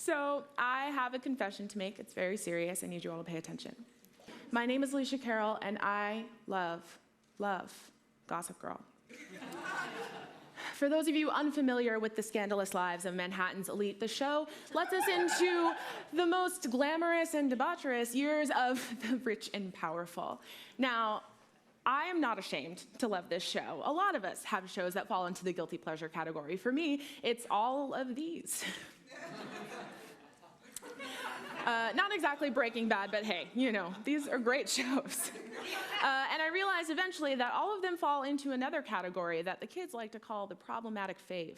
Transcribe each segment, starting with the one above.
So I have a confession to make. It's very serious. I need you all to pay attention. My name is Alicia Carroll, and I love Gossip Girl. For those of you unfamiliar with the scandalous lives of Manhattan's elite, the show lets us into the most glamorous and debaucherous years of the rich and powerful. Now, I am not ashamed to love this show. A lot of us have shows that fall into the guilty pleasure category. For me, it's all of these. Not exactly Breaking Bad, but hey, you know, these are great shows. And I realized eventually that all of them fall into another category that the kids like to call the problematic fave.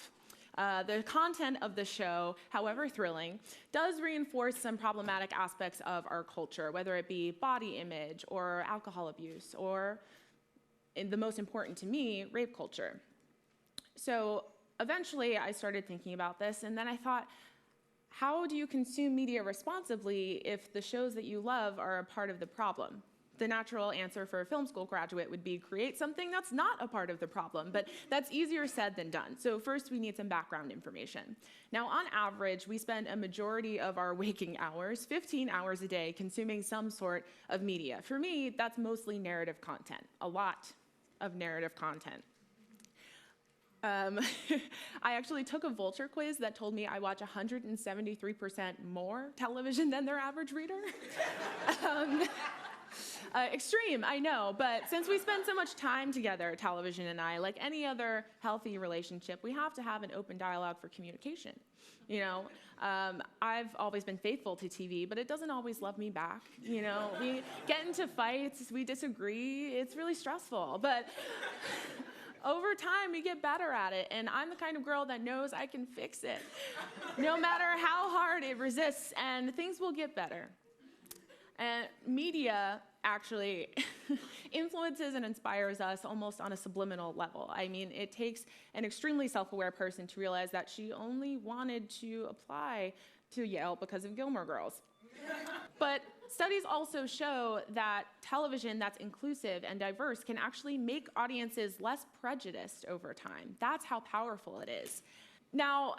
The content of the show, however thrilling, does reinforce some problematic aspects of our culture, whether it be body image or alcohol abuse or, the most important to me, rape culture. So eventually I started thinking about this, and then I thought, how do you consume media responsibly if the shows that you love are a part of the problem? The natural answer for a film school graduate would be create something that's not a part of the problem, but that's easier said than done. So first we need some background information. Now on average, we spend a majority of our waking hours, 15 hours a day, consuming some sort of media. For me, that's mostly narrative content, a lot of narrative content. I actually took a Vulture quiz that told me I watch 173% more television than their average reader. Extreme, I know, but since we spend so much time together, television and I, like any other healthy relationship, we have to have an open dialogue for communication. You know, I've always been faithful to TV, but it doesn't always love me back. You know, we get into fights, we disagree, it's really stressful, but over time, we get better at it, and I'm the kind of girl that knows I can fix it, no matter how hard it resists, and things will get better. And media actually influences and inspires us almost on a subliminal level. I mean, it takes an extremely self-aware person to realize that she only wanted to apply to Yale because of Gilmore Girls. But studies also show that television that's inclusive and diverse can actually make audiences less prejudiced over time. That's how powerful it is. Now,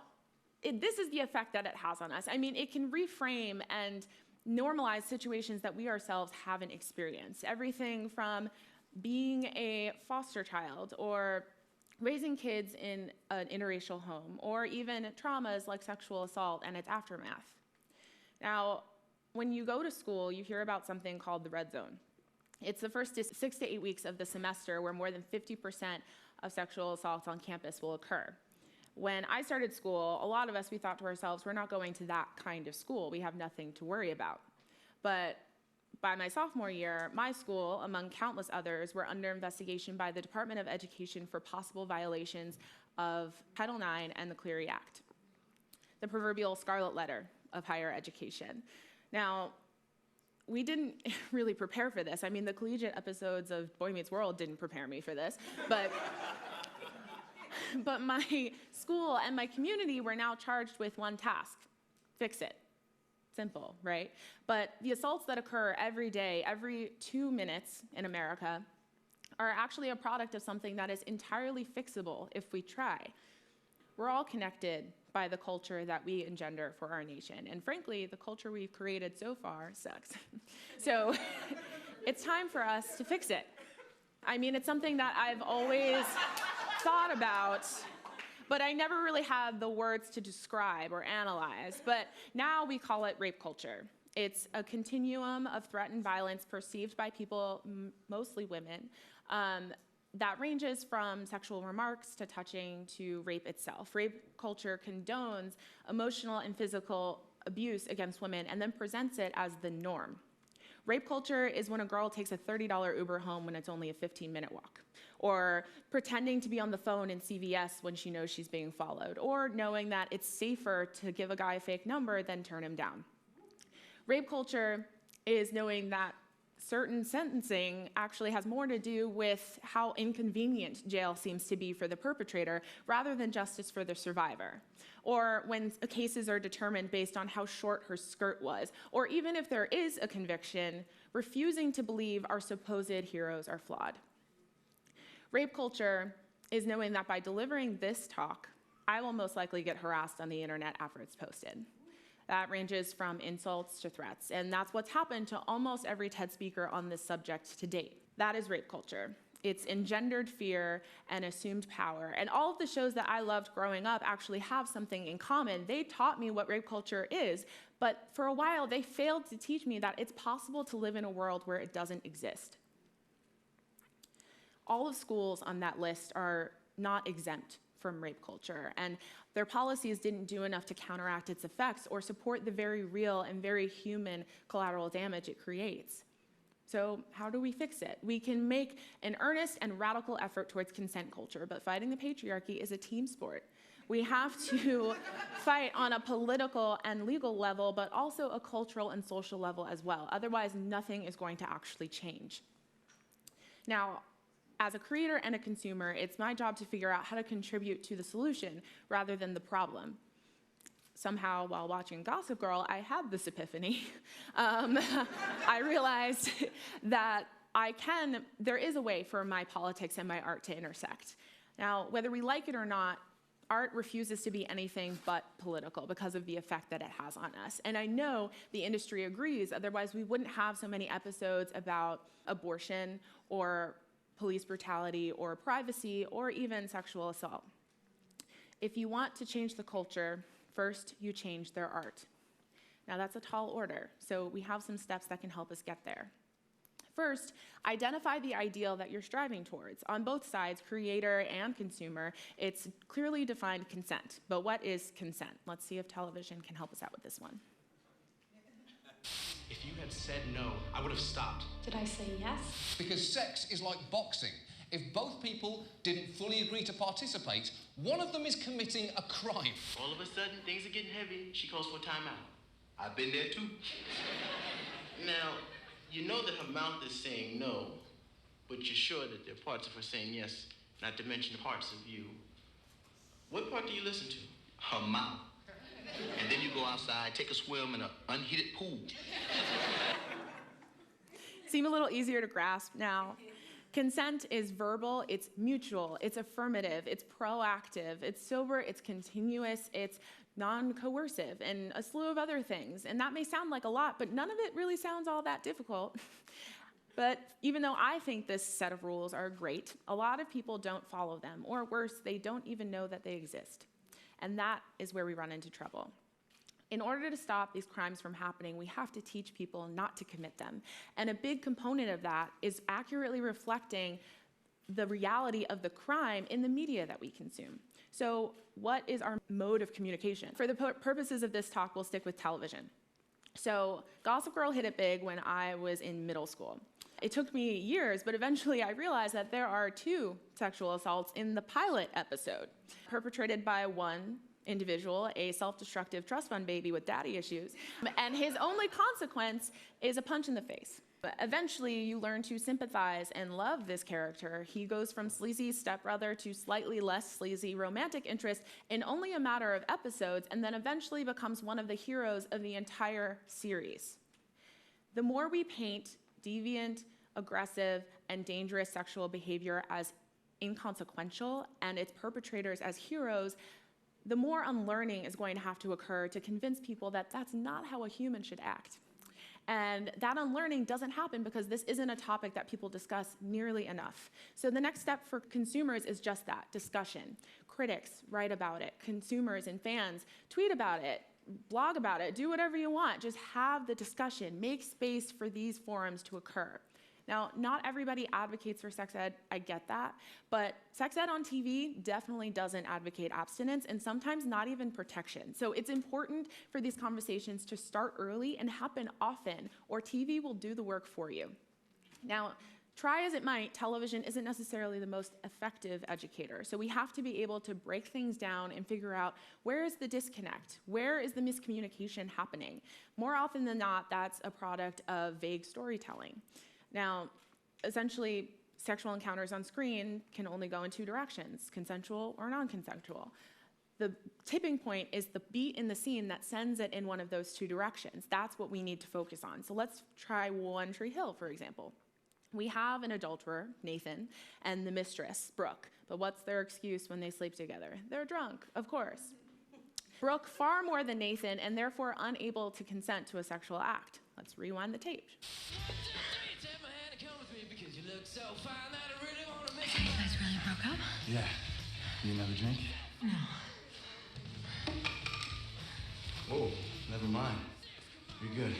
this is the effect that it has on us. I mean, it can reframe and normalize situations that we ourselves haven't experienced. Everything from being a foster child or raising kids in an interracial home, or even traumas like sexual assault and its aftermath. Now, when you go to school, you hear about something called the red zone. It's the first 6 to 8 weeks of the semester where more than 50% of sexual assaults on campus will occur. When I started school, a lot of us, we thought to ourselves, we're not going to that kind of school. We have nothing to worry about. But by my sophomore year, my school, among countless others, were under investigation by the Department of Education for possible violations of Title IX and the Clery Act, the proverbial scarlet letter of higher education. Now, we didn't really prepare for this. I mean, the collegiate episodes of Boy Meets World didn't prepare me for this, but my school and my community were now charged with one task: fix it. Simple, right? But the assaults that occur every day, every 2 minutes in America, are actually a product of something that is entirely fixable if we try. We're all connected by the culture that we engender for our nation. And frankly, the culture we've created so far sucks. So it's time for us to fix it. I mean, it's something that I've always thought about, but I never really had the words to describe or analyze. But now we call it rape culture. It's a continuum of threat and violence perceived by people, mostly women, that ranges from sexual remarks to touching to rape itself. Rape culture condones emotional and physical abuse against women and then presents it as the norm. Rape culture is when a girl takes a $30 Uber home when it's only a 15-minute walk, or pretending to be on the phone in CVS when she knows she's being followed, or knowing that it's safer to give a guy a fake number than turn him down. Rape culture is knowing that certain sentencing actually has more to do with how inconvenient jail seems to be for the perpetrator rather than justice for the survivor. Or when cases are determined based on how short her skirt was, or even if there is a conviction, refusing to believe our supposed heroes are flawed. Rape culture is knowing that by delivering this talk, I will most likely get harassed on the internet after it's posted. That ranges from insults to threats, and that's what's happened to almost every TED speaker on this subject to date. That is rape culture. It's engendered fear and assumed power. And all of the shows that I loved growing up actually have something in common. They taught me what rape culture is, but for a while they failed to teach me that it's possible to live in a world where it doesn't exist. All of schools on that list are not exempt from rape culture, and their policies didn't do enough to counteract its effects or support the very real and very human collateral damage it creates. So how do we fix it? We can make an earnest and radical effort towards consent culture, but fighting the patriarchy is a team sport. We have to fight on a political and legal level, but also a cultural and social level as well. Otherwise, nothing is going to actually change. Now, as a creator and a consumer, it's my job to figure out how to contribute to the solution rather than the problem. Somehow, while watching Gossip Girl, I had this epiphany. I realized that there is a way for my politics and my art to intersect. Now, whether we like it or not, art refuses to be anything but political because of the effect that it has on us. And I know the industry agrees, otherwise we wouldn't have so many episodes about abortion or police brutality or privacy or even sexual assault. If you want to change the culture, first, you change their art. Now, that's a tall order, so we have some steps that can help us get there. First, identify the ideal that you're striving towards. On both sides, creator and consumer, it's clearly defined consent. But what is consent? Let's see if television can help us out with this one. If you had said no, I would have stopped. Did I say yes? Because sex is like boxing. If both people didn't fully agree to participate, one of them is committing a crime. All of a sudden, things are getting heavy. She calls for a timeout. I've been there too. Now, you know that her mouth is saying no, but you're sure that there are parts of her saying yes, not to mention parts of you. What part do you listen to? Her mouth. And then you go outside, take a swim in an unheated pool. Seem a little easier to grasp now. Consent is verbal, it's mutual, it's affirmative, it's proactive, it's sober, it's continuous, it's non-coercive, and a slew of other things. And that may sound like a lot, but none of it really sounds all that difficult. But even though I think this set of rules are great, a lot of people don't follow them, or worse, they don't even know that they exist. And that is where we run into trouble. In order to stop these crimes from happening, we have to teach people not to commit them. And a big component of that is accurately reflecting the reality of the crime in the media that we consume. So what is our mode of communication? For the purposes of this talk, we'll stick with television. So Gossip Girl hit it big when I was in middle school. It took me years, but eventually I realized that there are 2 sexual assaults in the pilot episode, perpetrated by one individual, a self-destructive trust fund baby with daddy issues, and his only consequence is a punch in the face. But eventually, you learn to sympathize and love this character. He goes from sleazy stepbrother to slightly less sleazy romantic interest in only a matter of episodes, and then eventually becomes one of the heroes of the entire series. The more we paint deviant, aggressive, and dangerous sexual behavior as inconsequential and its perpetrators as heroes, the more unlearning is going to have to occur to convince people that that's not how a human should act. And that unlearning doesn't happen because this isn't a topic that people discuss nearly enough. So the next step for consumers is just that, discussion. Critics write about it. Consumers and fans tweet about it, blog about it, do whatever you want. Just have the discussion. Make space for these forums to occur. Now, not everybody advocates for sex ed, I get that, but sex ed on TV definitely doesn't advocate abstinence and sometimes not even protection. So it's important for these conversations to start early and happen often, or TV will do the work for you. Now, try as it might, television isn't necessarily the most effective educator. So we have to be able to break things down and figure out where is the disconnect? Where is the miscommunication happening? More often than not, that's a product of vague storytelling. Now, essentially, sexual encounters on screen can only go in 2 directions, consensual or non-consensual. The tipping point is the beat in the scene that sends it in one of those 2 directions. That's what we need to focus on. So let's try One Tree Hill, for example. We have an adulterer, Nathan, and the mistress, Brooke. But what's their excuse when they sleep together? They're drunk, of course. Brooke far more than Nathan, and therefore unable to consent to a sexual act. Let's rewind the tape. You guys really broke up? Yeah. Need another drink? No. Whoa, never mind. You're good.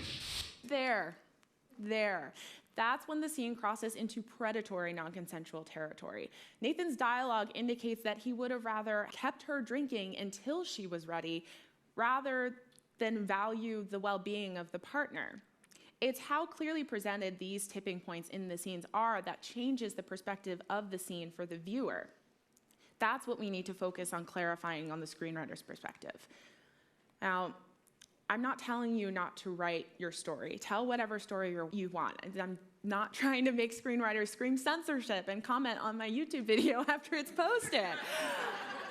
There. That's when the scene crosses into predatory non-consensual territory. Nathan's dialogue indicates that he would have rather kept her drinking until she was ready, rather than value the well-being of the partner. It's how clearly presented these tipping points in the scenes are that changes the perspective of the scene for the viewer. That's what we need to focus on clarifying on the screenwriter's perspective. Now, I'm not telling you not to write your story. Tell whatever story you want. I'm not trying to make screenwriters scream censorship and comment on my YouTube video after it's posted.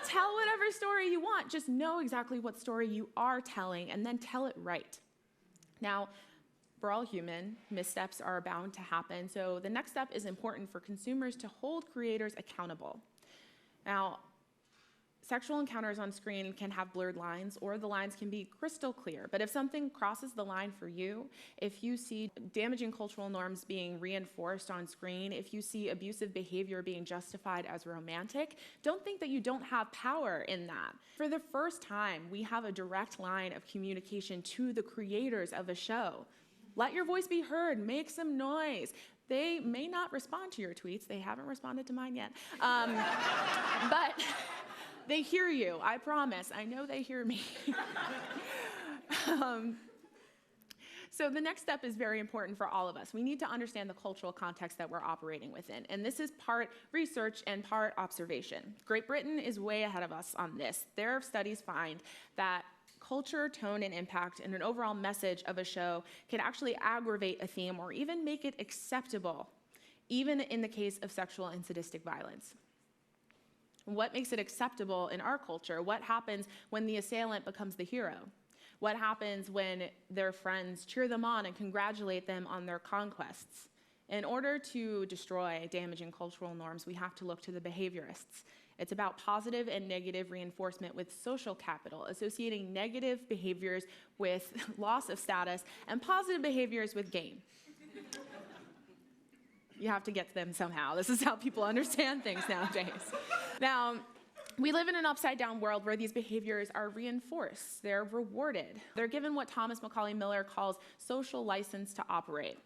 Tell whatever story you want. Just know exactly what story you are telling and then tell it right. Now, we're all human. Missteps are bound to happen. So the next step is important for consumers to hold creators accountable. Now, sexual encounters on screen can have blurred lines, or the lines can be crystal clear. But if something crosses the line for you, if you see damaging cultural norms being reinforced on screen, if you see abusive behavior being justified as romantic, don't think that you don't have power in that. For the first time, we have a direct line of communication to the creators of a show. Let your voice be heard, make some noise. They may not respond to your tweets. They haven't responded to mine yet. But they hear you, I promise. I know they hear me. So the next step is very important for all of us. We need to understand the cultural context that we're operating within. And this is part research and part observation. Great Britain is way ahead of us on this. Their studies find that culture, tone, and impact and an overall message of a show can actually aggravate a theme or even make it acceptable, even in the case of sexual and sadistic violence. What makes it acceptable in our culture? What happens when the assailant becomes the hero? What happens when their friends cheer them on and congratulate them on their conquests? In order to destroy damaging cultural norms, we have to look to the behaviorists. It's about positive and negative reinforcement with social capital, associating negative behaviors with loss of status and positive behaviors with gain. You have to get to them somehow. This is how people understand things nowadays. Now, we live in an upside-down world where these behaviors are reinforced. They're rewarded. They're given what Thomas Macaulay Miller calls social license to operate,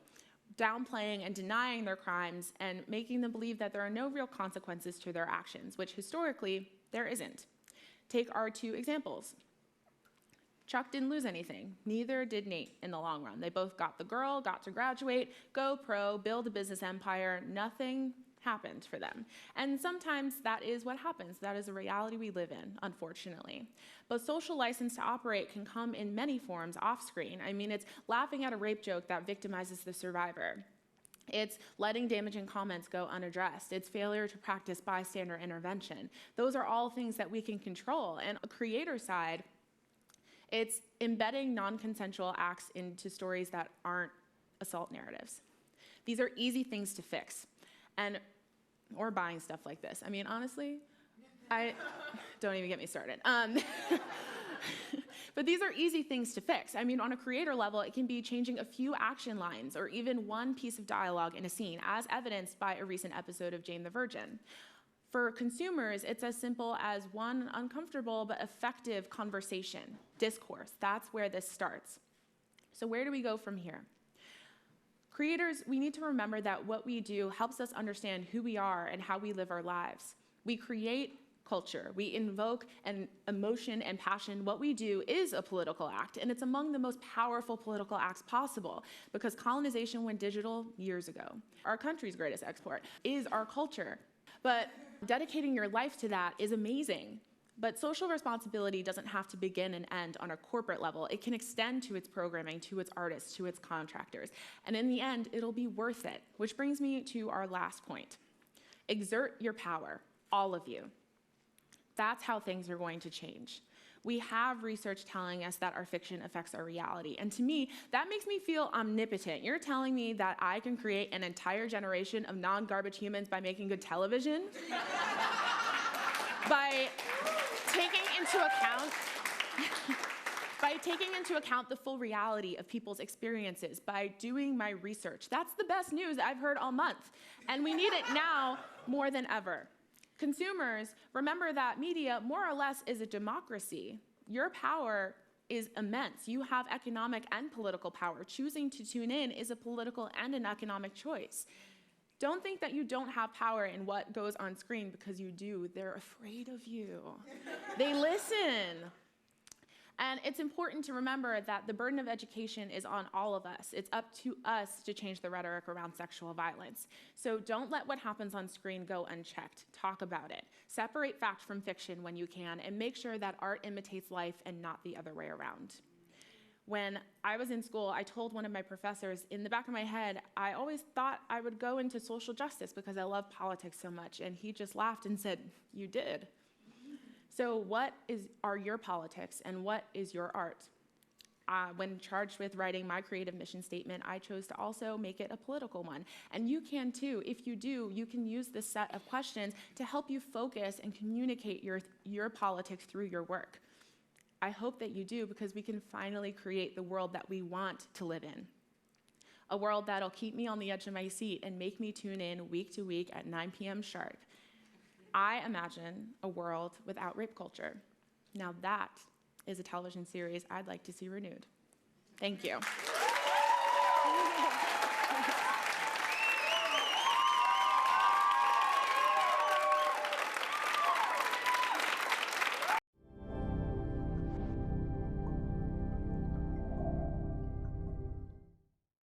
downplaying and denying their crimes and making them believe that there are no real consequences to their actions, which historically there isn't. Take our two examples. Chuck didn't lose anything. Neither did Nate in the long run. They both got the girl, got to graduate, go pro, build a business empire. Nothing happened for them. And sometimes that is what happens. That is a reality we live in, unfortunately. But social license to operate can come in many forms off screen. I mean, it's laughing at a rape joke that victimizes the survivor. It's letting damaging comments go unaddressed. It's failure to practice bystander intervention. Those are all things that we can control. And a creator side, it's embedding non-consensual acts into stories that aren't assault narratives. These are easy things to fix. Or buying stuff like this. I mean, honestly, don't even get me started. But these are easy things to fix. I mean, on a creator level, it can be changing a few action lines or even one piece of dialogue in a scene, as evidenced by a recent episode of Jane the Virgin. For consumers, it's as simple as one uncomfortable but effective conversation, discourse. That's where this starts. So where do we go from here? Creators, we need to remember that what we do helps us understand who we are and how we live our lives. We create culture. We invoke an emotion and passion. What we do is a political act, and it's among the most powerful political acts possible because colonization went digital years ago. Our country's greatest export is our culture. But dedicating your life to that is amazing. But social responsibility doesn't have to begin and end on a corporate level. It can extend to its programming, to its artists, to its contractors. And in the end, it'll be worth it. Which brings me to our last point. Exert your power, all of you. That's how things are going to change. We have research telling us that our fiction affects our reality. And to me, that makes me feel omnipotent. You're telling me that I can create an entire generation of non-garbage humans by making good television? By taking into account by taking into account the full reality of people's experiences, by doing my research. That's the best news I've heard all month, and we need it now more than ever. Consumers, remember that media, more or less, is a democracy. Your power is immense. You have economic and political power. Choosing to tune in is a political and an economic choice. Don't think that you don't have power in what goes on screen, because you do. They're afraid of you. They listen. And it's important to remember that the burden of education is on all of us. It's up to us to change the rhetoric around sexual violence. So don't let what happens on screen go unchecked. Talk about it. Separate fact from fiction when you can, and make sure that art imitates life and not the other way around. When I was in school, I told one of my professors, in the back of my head, I always thought I would go into social justice because I love politics so much. And he just laughed and said, "You did." So what are your politics and what is your art? When charged with writing my creative mission statement, I chose to also make it a political one. And you can too. If you do, you can use this set of questions to help you focus and communicate your politics through your work. I hope that you do, because we can finally create the world that we want to live in. A world that'll keep me on the edge of my seat and make me tune in week to week at 9 p.m. sharp. I imagine a world without rape culture. Now that is a television series I'd like to see renewed. Thank you.